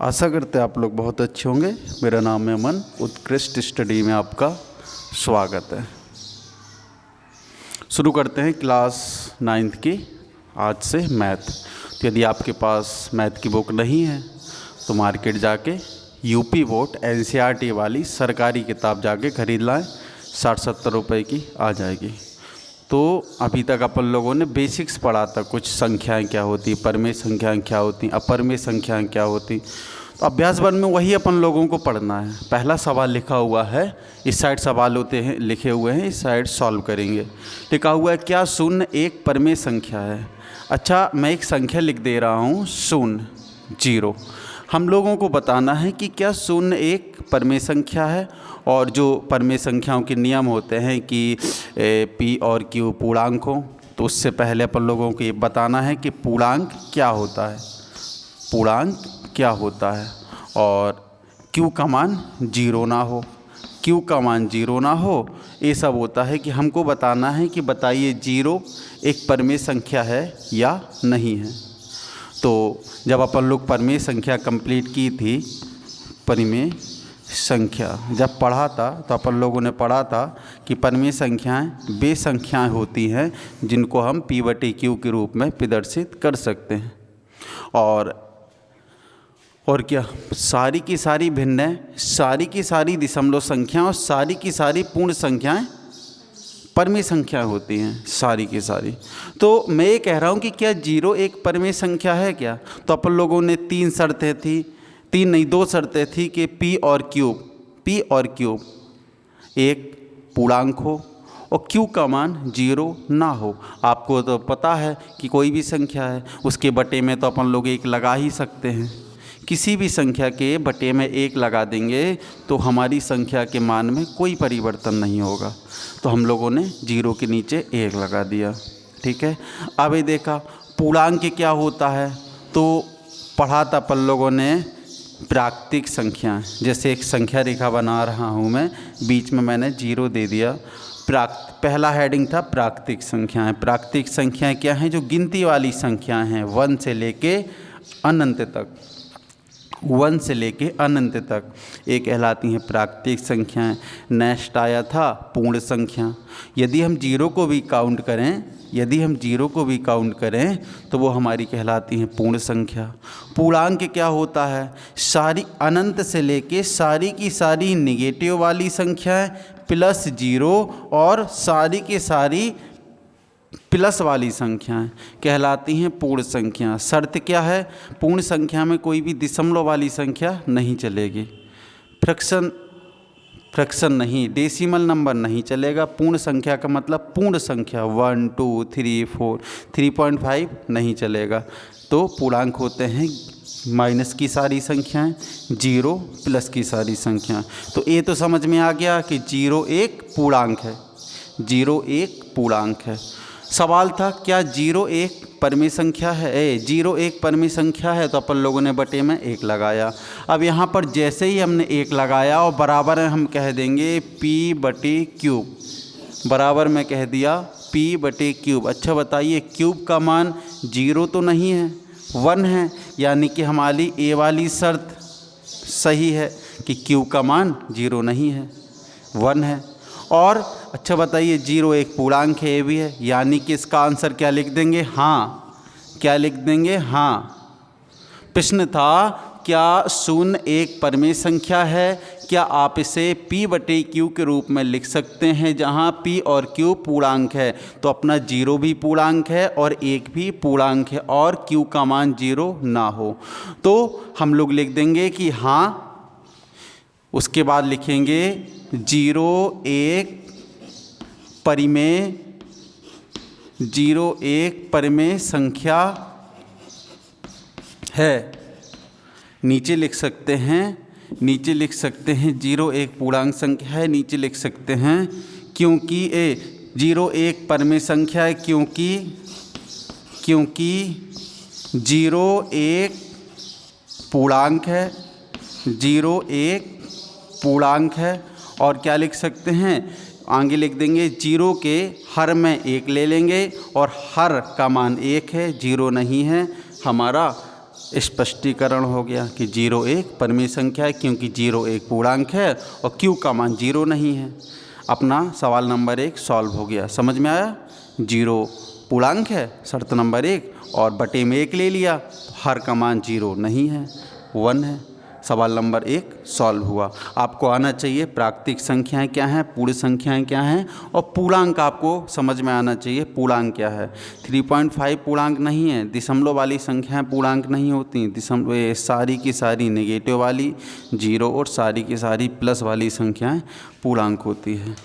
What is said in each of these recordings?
आशा करते हैं आप लोग बहुत अच्छे होंगे। मेरा नाम है अमन, उत्कृष्ट स्टडी में आपका स्वागत है। शुरू करते हैं क्लास 9th की आज से मैथ। तो यदि आपके पास मैथ की बुक नहीं है तो मार्केट जाके यूपी बोर्ड NCERT वाली सरकारी किताब जाके खरीद लाएं, 60-70 रुपए की आ जाएगी। तो अभी तक अपन लोगों ने बेसिक्स पढ़ा था, कुछ संख्याएं क्या होती, परमेय संख्याएं क्या होती, अपरमेय संख्याएं क्या होती। तो अभ्यास 1 में वही अपन लोगों को पढ़ना है। पहला सवाल लिखा हुआ है, इस साइड सवाल होते हैं लिखे हुए हैं, इस साइड सॉल्व करेंगे। लिखा हुआ है क्या शून्य एक परमेय संख्या है। अच्छा, मैं एक संख्या लिख दे रहा हूँ शून्य 0। हम लोगों को बताना है कि क्या शून्य एक परमेय संख्या है। और जो परमेय संख्याओं के नियम होते हैं कि P और Q पूर्णांक हो, तो उससे पहले अपन लोगों को ये बताना है कि पूर्णांक क्या होता है, पूर्णांक क्या होता है। और Q का मान 0 ना हो, Q का मान 0 ना हो, ये सब होता है कि हमको बताना है कि बताइए 0 एक परमेय संख्या है या नहीं है। तो जब अपन लोग परमेय संख्या कंप्लीट की थी, परमेय संख्या जब पढ़ा था तो अपन लोगों ने पढ़ा था कि परमेय संख्याएं वे संख्याएं होती हैं जिनको हम P/Q के रूप में प्रदर्शित कर सकते हैं। और क्या सारी की सारी भिन्न, सारी की सारी दशमलव संख्याएं और सारी की सारी पूर्ण संख्याएं परमेय संख्या होती हैं, सारी की सारी। तो मैं ये कह रहा हूँ कि क्या 0 एक परमेय संख्या है क्या। तो अपन लोगों ने 2 शर्तें थी कि P और Q एक पूर्णांक हो और Q का मान 0 ना हो। आपको तो पता है कि कोई भी संख्या है उसके बटे में तो अपन लोग 1 लगा ही सकते हैं। किसी भी संख्या के बटे में 1 लगा देंगे तो हमारी संख्या के मान में कोई परिवर्तन नहीं होगा। तो हम लोगों ने 0 के नीचे 1 लगा दिया, ठीक है। अब ये देखा पूर्णांक क्या होता है, तो पढ़ा था अपन लोगों ने प्राकृतिक संख्या। जैसे एक संख्या रेखा बना रहा हूँ मैं, बीच में मैंने 0 दे दिया। पहला हेडिंग था प्राकृतिक संख्याएं। प्राकृतिक संख्याएं क्या हैं, जो गिनती वाली संख्याएं हैं, 1 से लेके अनंत तक, 1 से लेके अनंत तक ये कहलाती हैं प्राकृतिक संख्याएं। नेक्स्ट आया था पूर्ण संख्या। यदि हम 0 को भी काउंट करें तो वो हमारी कहलाती हैं पूर्ण संख्या। पूर्णांक क्या होता है, सारी अनंत से लेके सारी की सारी निगेटिव वाली संख्याएं प्लस 0 और सारी की सारी प्लस वाली संख्याएं कहलाती हैं पूर्ण संख्या। शर्त क्या है, पूर्ण संख्या में कोई भी दशमलव वाली संख्या नहीं चलेगी, फ्रैक्शन नहीं, डेसिमल नंबर नहीं चलेगा। पूर्ण संख्या का मतलब पूर्ण संख्या 1 2 3 4 3.5 नहीं चलेगा। तो पूर्णांक होते हैं माइनस की सारी संख्याएं, 0 प्लस की सारी संख्याएं। तो ये तो समझ में आ गया कि 0 एक पूर्णांक है, 0 एक पूर्णांक है। सवाल था क्या 0 एक परमेय संख्या है। 0 एक परमेय संख्या है, तो अपन लोगों ने बटे में 1 लगाया। अब यहाँ पर जैसे ही हमने 1 लगाया और बराबर में हम कह देंगे P/Q, बराबर में कह दिया P/Q। अच्छा बताइए क्यूब का मान 0 तो नहीं है, 1 है, यानी कि हमारी ए वाली शर्त सही है कि Q का मान 0 नहीं है, 1 है। और अच्छा बताइए 0 एक पूर्णांक है, ये भी है, यानी कि इसका आंसर क्या लिख देंगे, हाँ। क्या लिख देंगे, हाँ। प्रश्न था क्या शून्य एक परमेय संख्या है। क्या आप इसे P/Q के रूप में लिख सकते हैं, जहाँ P और Q पूर्णांक है। तो अपना 0 भी पूर्णांक है और 1 भी पूर्णांक है और Q का मान 0 ना हो, तो हम लोग लिख देंगे कि हाँ। उसके बाद लिखेंगे 0 एक परमेय संख्या है। नीचे लिख सकते हैं 0 एक पूर्णांक संख्या है, नीचे लिख सकते हैं क्योंकि 0 एक परमेय संख्या है, क्योंकि 0 एक पूर्णांक है, 0 एक पूर्णांक है। और क्या लिख सकते हैं, आगे लिख देंगे 0 के हर में 1 ले लेंगे और हर का मान 1 है, 0 नहीं है, हमारा स्पष्टीकरण हो गया कि 0 एक परमेय संख्या है क्योंकि 0 एक पूर्णांक है और q का मान 0 नहीं है। अपना सवाल नंबर 1 सॉल्व हो गया। समझ में आया? 0 पूर्णांक है शर्त नंबर 1 और बटे में 1 ले लिया, हर का मान 0 नहीं है, 1 है। सवाल नंबर 1 सॉल्व हुआ। आपको आना चाहिए प्राकृतिक संख्याएं क्या हैं, पूर्ण संख्याएं क्या हैं और पूर्णांक आपको समझ में आना चाहिए। पूर्णांक क्या है? 3.5 पूर्णांक नहीं है, दशमलव वाली संख्याएं पूर्णांक नहीं होती। दशमलव सारी की सारी नेगेटिव वाली 0 और सारी की सारी प्लस वाली संख्याएं पूर्णांक होती है।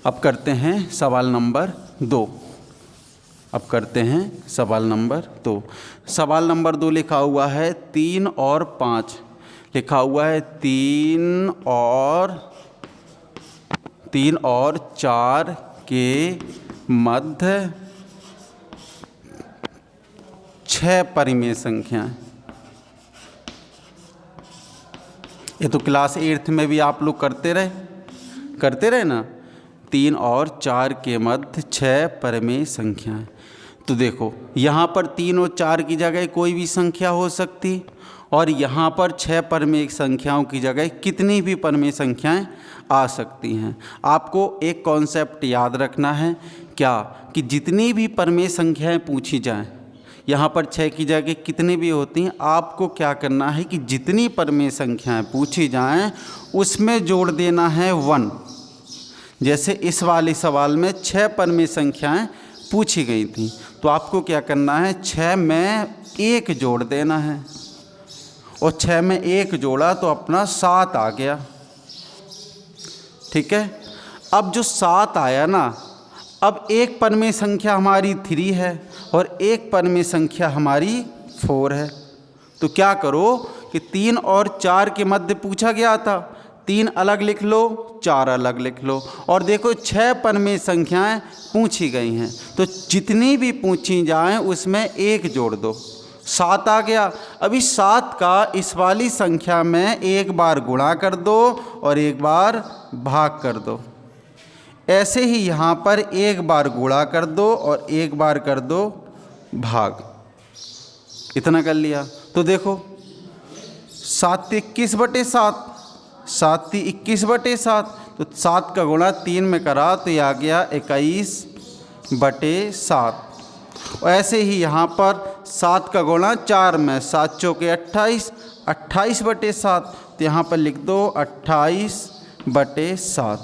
अब करते हैं सवाल नंबर 2। सवाल नंबर 2 लिखा हुआ है 3 और 5, लिखा हुआ है 3 और 4 के मध्य 6 परिमेय संख्याएं। ये तो क्लास 8th में भी आप लोग करते रहे ना। 3 और 4 के मध्य 6 परिमेय संख्याएं। तो देखो यहाँ पर 3 और 4 की जगह कोई भी संख्या हो सकती और यहाँ पर 6 परिमेय संख्याओं की जगह कितनी भी परिमेय संख्याएं आ सकती हैं। आपको एक कॉन्सेप्ट याद रखना है क्या, कि जितनी भी परिमेय संख्याएं पूछी जाएं, यहाँ पर 6 की जगह कितनी भी होती हैं, आपको क्या करना है कि जितनी परिमेय संख्याएं पूछी जाएं उसमें जोड़ देना है 1। जैसे इस वाले सवाल में 6 परिमेय संख्याएं पूछी गई थी, तो आपको क्या करना है, 6 में 1 जोड़ देना है और 6 में 1 जोड़ा तो अपना 7 आ गया। ठीक है। अब जो 7 आया ना, अब एक परिमेय संख्या हमारी 3 है और एक परिमेय संख्या हमारी 4 है। तो क्या करो कि 3 और 4 के मध्य पूछा गया था, 3 अलग लिख लो, 4 अलग लिख लो और देखो 6 परिमेय संख्याएं पूछी गई हैं, तो जितनी भी पूछी जाएं उसमें 1 जोड़ दो, 7 आ गया। अभी 7 का इस वाली संख्या में एक बार गुणा कर दो और एक बार भाग कर दो। ऐसे ही यहाँ पर एक बार गुणा कर दो और एक बार कर दो भाग। इतना कर लिया तो देखो 7 21/7, 7 21/7, तो 7 का गुणा 3 में करा तो ये आ गया 21/7। और ऐसे ही यहाँ पर 7 का गुणा 4 में, 7 चौके 28, 28/7, तो यहाँ पर लिख दो 28/7।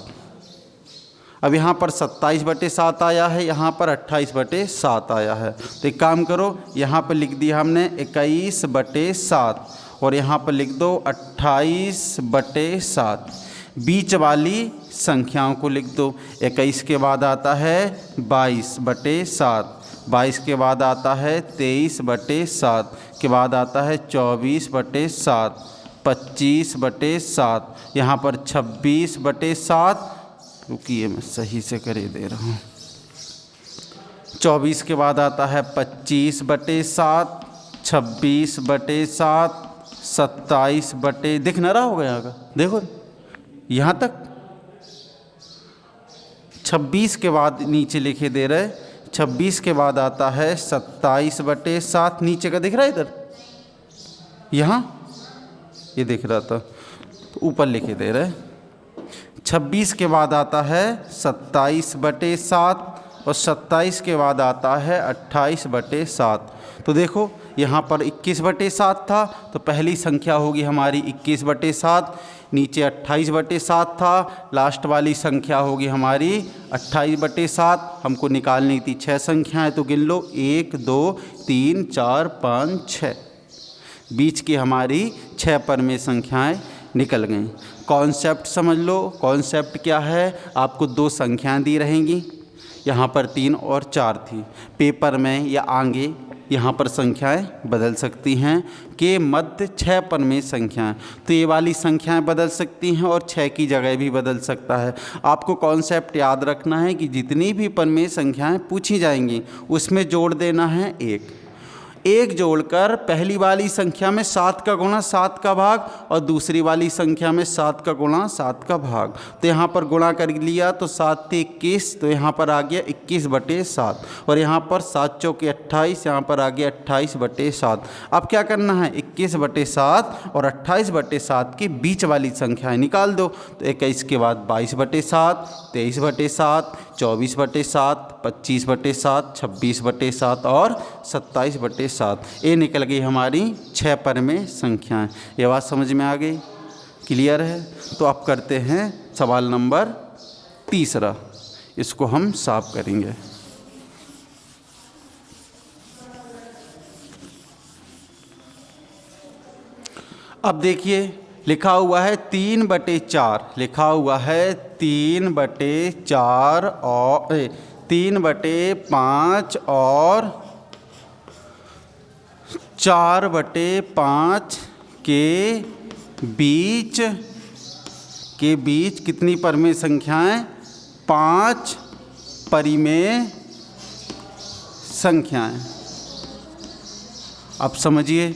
अब यहाँ पर 27/7 आया है, यहाँ पर 28/7 आया है, तो एक काम करो, यहाँ पर लिख दिया हमने 21/7 और यहाँ पर लिख दो 28/7। बीच वाली संख्याओं को लिख दो। 21 के बाद आता है 22/7, 22 के बाद आता है 23/7, के बाद आता है 24/7, 25/7, यहाँ पर 26/7। रुकिए मैं सही से कर दे रहा हूँ। 24 के बाद आता है 25/7, 26/7, 27 दिख ना रहा होगा यहाँ का, देखो यहाँ तक। 26 के बाद नीचे लिखे दे रहे, 26 के बाद आता है 27/7, नीचे का दिख रहा है इधर, यहाँ ये दिख रहा था, तो ऊपर लिखे दे रहे। 26 के बाद आता है 27/7 और 27 के बाद आता है 28/7। तो देखो यहाँ पर 21/7 था, तो पहली संख्या होगी हमारी 21/7, नीचे 28/7 था, लास्ट वाली संख्या होगी हमारी 28/7। हमको निकालनी थी 6 संख्याएं, तो गिन लो 1 2 3 4 5 6, बीच की हमारी 6 परिमेय संख्याएं निकल गईं। कॉन्सेप्ट समझ लो। कॉन्सेप्ट क्या है, आपको 2 संख्याएं दी रहेंगी, यहाँ पर 3 और 4 थी। पेपर में या आगे यहाँ पर संख्याएं बदल सकती हैं के मध्य 6 परिमेय संख्याएं, तो ये वाली संख्याएं बदल सकती हैं और 6 की जगह भी बदल सकता है। आपको कॉन्सेप्ट याद रखना है कि जितनी भी परिमेय संख्याएं पूछी जाएंगी उसमें जोड़ देना है 1। एक जोड़कर पहली वाली संख्या में 7 का गुणा 7 का भाग और दूसरी वाली संख्या में 7 का गुणा 7 का भाग। तो यहाँ पर गुणा कर लिया तो 7 से 21, तो यहाँ पर आ गया 21/7 और यहाँ पर 7 चौके 28, यहाँ पर आ गया 28/7। अब क्या करना है, 21/7 और 28/7 के बीच वाली संख्याएं निकाल दो। तो 21 के बाद 22/7, 23/7, 24/7, 25/7, 26/7 और 27/7। ये निकल गई हमारी 6 परमेय संख्याएं। ये बात समझ में आ गई, क्लियर है। तो अब करते हैं सवाल नंबर 3, इसको हम साफ करेंगे। अब देखिए लिखा हुआ है 3/4, लिखा हुआ है 3/4 और 3/5 और 4/5 के बीच कितनी परमेय संख्याएं, 5 परिमेय संख्याएं। अब समझिए,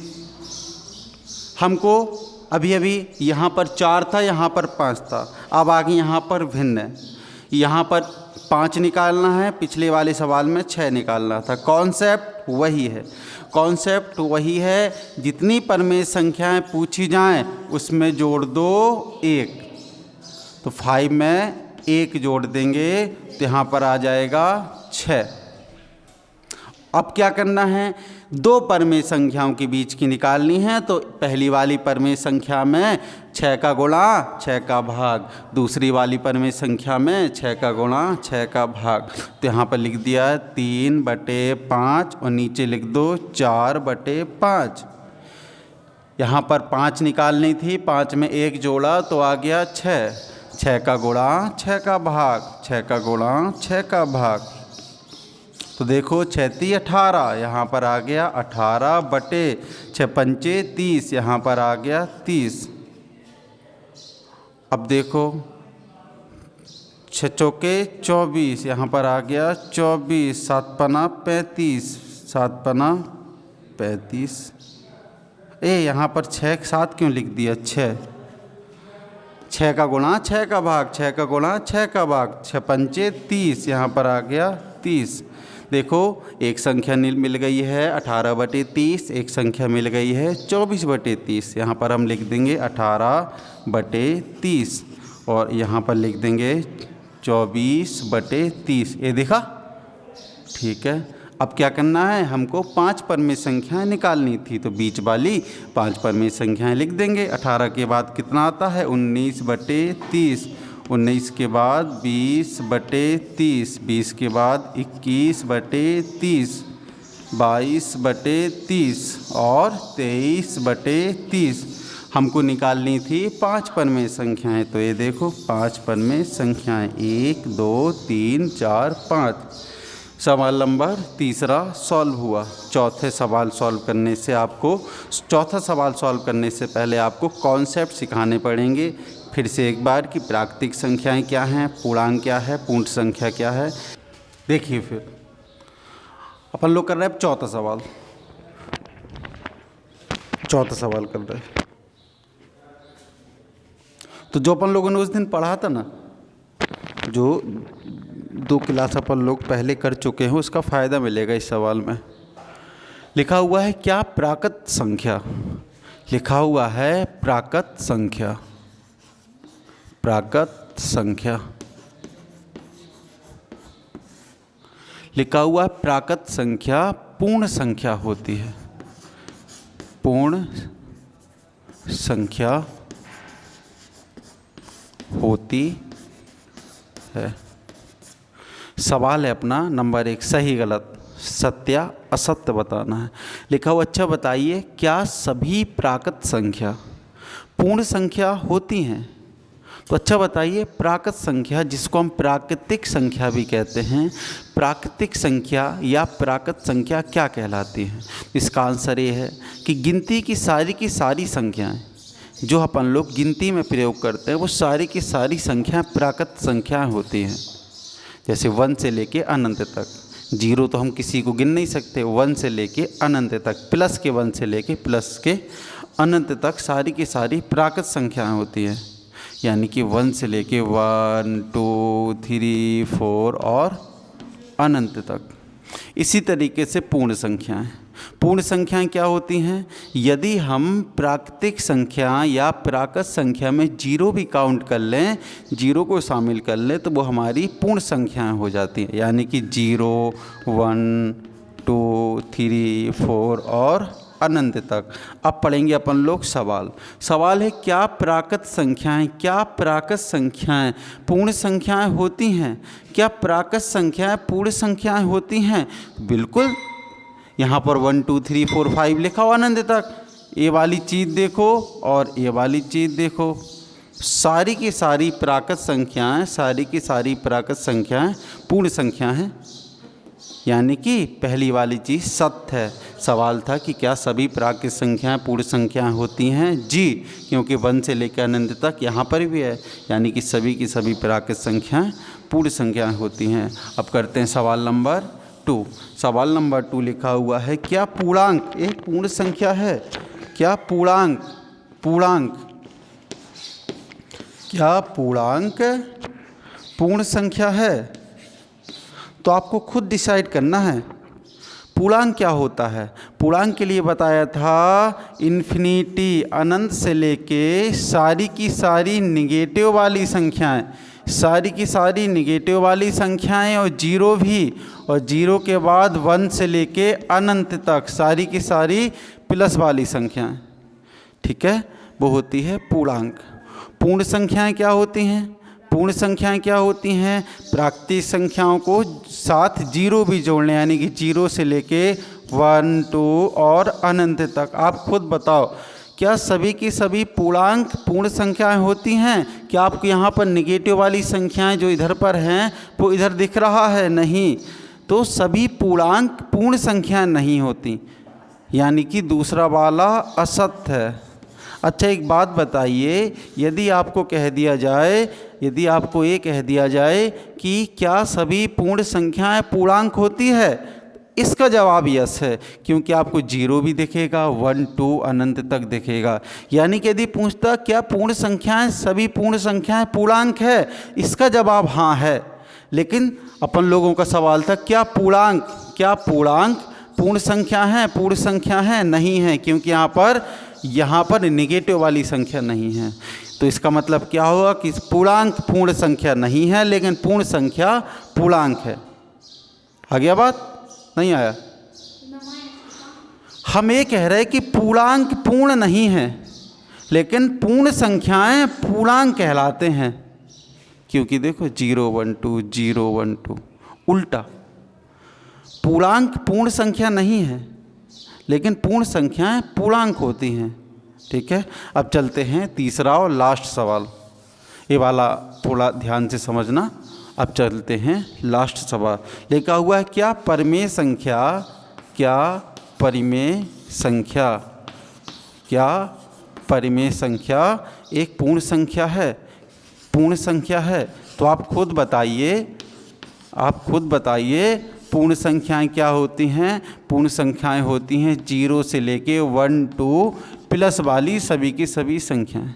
हमको अभी अभी यहाँ पर 4 था, यहाँ पर 5 था, अब आगे यहाँ पर भिन्न है। यहाँ पर 5 निकालना है, पिछले वाले सवाल में 6 निकालना था। कॉन्सेप्ट वही है, कॉन्सेप्ट वही है, जितनी परमेय संख्याएं पूछी जाएं उसमें जोड़ दो 1। तो 5 में 1 जोड़ देंगे तो यहाँ पर आ जाएगा 6। अब क्या करना है, 2 परमेय संख्याओं के बीच की निकालनी है। तो पहली वाली परमेय संख्या में 6 का गुणा 6 का भाग, दूसरी वाली परमेय संख्या में 6 का गुणा 6 का भाग। तो यहाँ पर लिख दिया 3/5 और नीचे लिख दो 4/5। यहाँ पर 5 निकालनी थी, 5 में 1 जोड़ा तो आ गया 6। 6 का गुणा 6 का भाग, 6 का गुणा 6 का भाग। तो देखो 6 × 18, यहाँ पर आ गया 18/6 पंचे 30, यहाँ पर आ गया 30। अब देखो 6 चौके 24, यहाँ पर आ गया 24, 7 पना 35, 7 पना 35। यहाँ पर 6 के साथ क्यों लिख दिया, 6 का गुणा 6 का भाग, 6 का गुणा 6 का भाग, 6 पंचे 30, यहाँ पर आ गया 30। देखो एक संख्या मिल गई है 18/30, एक संख्या मिल गई है 24/30। यहाँ पर हम लिख देंगे 18/30 और यहाँ पर लिख देंगे 24/30। ये देखा, ठीक है। अब क्या करना है, हमको 5 परमेय संख्याएं निकालनी थी, तो बीच वाली 5 परमेय संख्याएं लिख देंगे। 18 के बाद कितना आता है, 19/30, 19 के बाद 20/30, 20 के बाद 21/30, 22/30 और 23/30। हमको निकालनी थी 5 परमेय संख्याएं। तो ये देखो 5 परमेय संख्याएं, 1 2 3 4 5। सवाल नंबर 3 सॉल्व हुआ। चौथा सवाल सॉल्व करने से पहले आपको कॉन्सेप्ट सिखाने पड़ेंगे। फिर से एक बार कि प्राकृतिक संख्याएं क्या हैं, पूर्णांक क्या है, पूर्ण संख्या क्या है। देखिए फिर अपन लोग कर रहे हैं चौथा सवाल कर रहे हैं। तो जो अपन लोगों ने उस दिन पढ़ा था ना, जो 2 क्लास अपन लोग पहले कर चुके हैं, उसका फ़ायदा मिलेगा इस सवाल में। लिखा हुआ है क्या, प्राकृत संख्या। लिखा हुआ है प्राकृत संख्या। प्राकृत संख्या लिखा हुआ है, प्राकृत संख्या पूर्ण संख्या होती है। पूर्ण संख्या होती है। सवाल है अपना नंबर 1, सही गलत, सत्य या असत्य बताना है। लिखा हुआ, अच्छा बताइए क्या सभी प्राकृत संख्या पूर्ण संख्या होती हैं। तो अच्छा बताइए, प्राकृत संख्या जिसको हम प्राकृतिक संख्या भी कहते हैं, प्राकृतिक संख्या या प्राकृत संख्या क्या कहलाती है। इसका आंसर ये है कि गिनती की सारी संख्याएं जो अपन लोग गिनती में प्रयोग करते हैं, वो सारी की सारी संख्याएं प्राकृत संख्याएं होती हैं। जैसे 1 से लेके अनंत तक जीरो तो हम किसी को गिन नहीं सकते। 1 से लेके अनंत तक, प्लस के 1 से लेके प्लस के अनंत तक सारी की सारी प्राकृत संख्याएं होती हैं। यानी कि 1 से लेके 1, 2, 3, 4 और अनंत तक। इसी तरीके से पूर्ण संख्याएं। पूर्ण संख्याएं क्या होती हैं? यदि हम प्राकृतिक संख्या या प्राकृत संख्या में जीरो भी काउंट कर लें, जीरो को शामिल कर लें, तो वो हमारी पूर्ण संख्याएं हो जाती हैं। यानी कि 0, 1, 2, 3, 4 और अनंत तक। अब पढ़ेंगे अपन लोग सवाल। सवाल है क्या प्राकृत संख्याएं, क्या प्राकृत संख्याएं पूर्ण संख्याएं होती हैं? क्या प्राकृत संख्याएं पूर्ण संख्याएं होती हैं? बिल्कुल। यहाँ पर 1, 2, 3, 4, 5 लिखा हो अनंत तक। ये वाली चीज़ देखो और ये वाली चीज़ देखो, सारी की सारी प्राकृत संख्याएं, सारी की सारी प्राकृत संख्याएं पूर्ण संख्या हैं। यानी कि पहली वाली चीज़ सत्य है। सवाल था कि क्या सभी प्राकृत संख्याएं पूर्ण संख्याएं होती हैं? जी, क्योंकि 1 से लेकर अनंत तक यहाँ पर भी है। यानी कि सभी की सभी प्राकृत संख्याएं पूर्ण संख्याएं होती हैं। अब करते हैं सवाल नंबर 2। सवाल नंबर 2 लिखा हुआ है क्या पूर्णांक एक पूर्ण संख्या है? क्या पूर्णांक क्या पूर्णांक पूर्ण संख्या है? तो आपको खुद डिसाइड करना है पूर्णांक क्या होता है। पूर्णांक के लिए बताया था इन्फिनिटी, अनंत से लेके सारी की सारी निगेटिव वाली संख्याएं, सारी की सारी निगेटिव वाली संख्याएं और जीरो भी, और जीरो के बाद 1 से लेके अनंत तक सारी की सारी प्लस वाली संख्याएं। ठीक है, वो होती है पूर्णांक। पूर्ण संख्याएं क्या होती हैं? पूर्ण संख्याएं क्या होती हैं? प्राकृतिक संख्याओं को साथ जीरो भी जोड़ने, यानी कि 0 से लेके 1, 2 और अनंत तक। आप खुद बताओ क्या सभी की सभी पूर्णांक पूर्ण संख्याएं होती हैं? क्या आपको यहाँ पर निगेटिव वाली संख्याएं जो इधर पर हैं वो इधर दिख रहा है? नहीं। तो सभी पूर्णांक पूर्ण संख्याएं नहीं होती, यानी कि दूसरा वाला असत्य है। अच्छा एक बात बताइए, यदि आपको कह दिया जाए, यदि आपको ये कह दिया जाए कि क्या सभी पूर्ण संख्याएं पूर्णांक होती है, इसका जवाब यस है, क्योंकि आपको जीरो भी दिखेगा, 1, 2 अनंत तक दिखेगा। यानी कि यदि पूछता क्या पूर्ण संख्याएं सभी पूर्ण संख्याएं पूर्णांक है, इसका जवाब हाँ है। लेकिन अपन लोगों का सवाल था क्या पूर्णांक पूर्ण संख्या है? पूर्ण संख्या है? नहीं है, क्योंकि यहाँ पर निगेटिव वाली संख्या नहीं है। तो इसका मतलब क्या होगा कि पूर्णांक पूर्ण संख्या नहीं है, लेकिन पूर्ण संख्या पूर्णांक है। आ गया बात? नहीं आया? हम ये कह रहे हैं कि पूर्णांक पूर्ण नहीं है, लेकिन पूर्ण संख्याएं पूर्णांक कहलाते हैं। क्योंकि देखो 0, 1, 2, 0, 1, 2 उल्टा। पूर्णांक पूर्ण संख्या नहीं है, लेकिन पूर्ण संख्याएं पूर्णांक होती हैं। ठीक है, अब चलते हैं तीसरा और लास्ट सवाल। ये वाला थोड़ा ध्यान से समझना। अब चलते हैं लास्ट सवाल। लिखा हुआ है क्या परिमेय संख्या एक पूर्ण संख्या है? पूर्ण संख्या है। तो आप खुद बताइए पूर्ण संख्याएं क्या होती हैं? पूर्ण संख्याएं होती हैं 0 से लेके 1, 2 प्लस वाली सभी की सभी संख्याएं।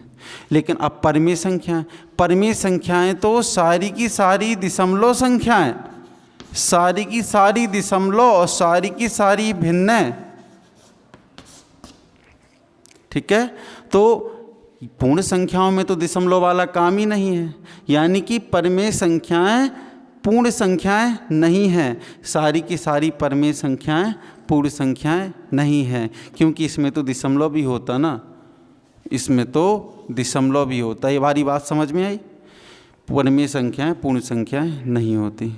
लेकिन अब परिमेय संख्याएं तो सारी की सारी दशमलव संख्याएं, सारी की सारी दशमलव और सारी की सारी भिन्न। ठीक है, तो पूर्ण संख्याओं में तो दशमलव वाला काम ही नहीं है, यानी कि परिमेय संख्याएं पूर्ण संख्याएं नहीं हैं। सारी की सारी परिमेय संख्याएं पूर्ण संख्याएं नहीं हैं, क्योंकि इसमें तो दशमलव भी होता ना, इसमें तो दशमलव भी होता है। ये हमारी बात समझ में आई? परिमेय संख्याएं पूर्ण संख्याएं नहीं होती।